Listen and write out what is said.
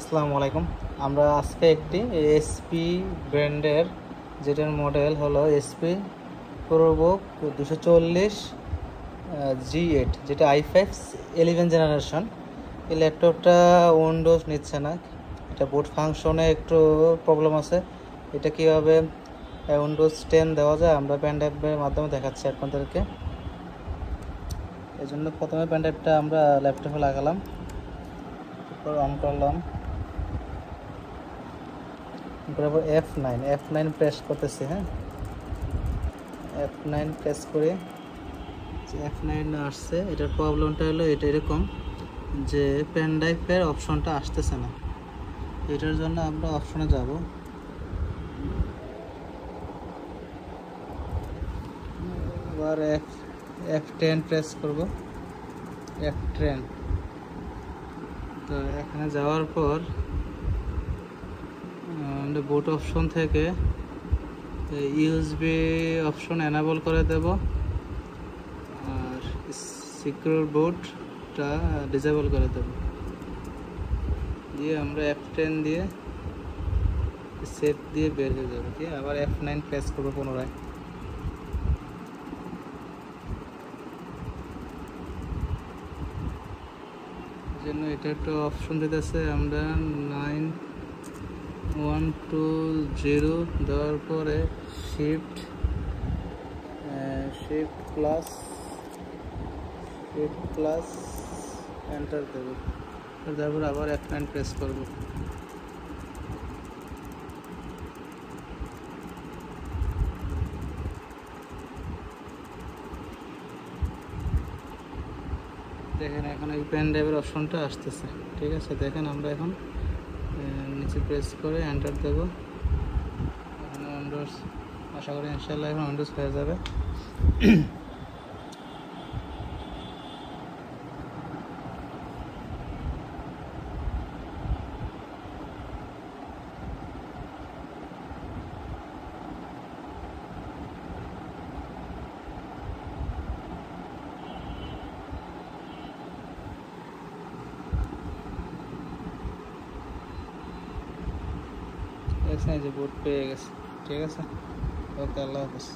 আসসালামু আলাইকুম। আমরা আজকে একটি এসপি ব্র্যান্ডের যেটার মডেল হলো এসপি প্রোবুক 240 G8, যেটা i5 11 জেনারেশন। এই ল্যাপটপটা উইন্ডোজ নিচ্ছে না, এটা বুট ফাংশনে একটু প্রবলেম আছে। এটা কীভাবে উইন্ডোজ 10 দেওয়া যায় আমরা পেন ড্রাইভের মাধ্যমে দেখাচ্ছি আপনাদেরকে। এই জন্য প্রথমে পেন ড্রাইভটা আমরা ল্যাপটপে লাগালাম, তারপর অন করলাম, তারপর F9 প্রেস করতেছি। হ্যাঁ, F9 প্রেস করে F9 আসছে। এটার প্রবলেমটা হলো এটা এরকম যে পেন ড্রাইভের অপশনটা আসতেছে না। এটার জন্য আমরা অপশনে যাব, আবার F10 প্রেস করব, F10। তো এখানে যাওয়ার পর আমরা বুট অপশন থেকে ইউএসবি অপশন এনাবল করে দেব, আর সিকিউর বুটটা ডিসেবল করে দেব। দিয়ে আমরা F10 দিয়ে সেভ দিয়ে বের হয়ে যাবে। দিয়ে আবার F9 প্রেস করবো পুনরায়। জন্য এটা একটা অপশন দিতেছে, আমরা 9120 দেওয়ার পরে শিফট প্লাস এন্টার দেব। তারপর আবার F9 প্রেস করব। দেখেন এখন এই পেন ড্রাইভের অপশনটা আসতেছে। ঠিক আছে, দেখেন আমরা এখন নিচে প্রেস করে এন্টার দেব। এখন উইন্ডোজ, আশা করি ইনশাআল্লাহ এখন উইন্ডোজ হয়ে যাবে। দেখছেন যে বুট পেয়ে গেছে। ঠিক আছে, ওকে, আল্লাহ হাফেজ।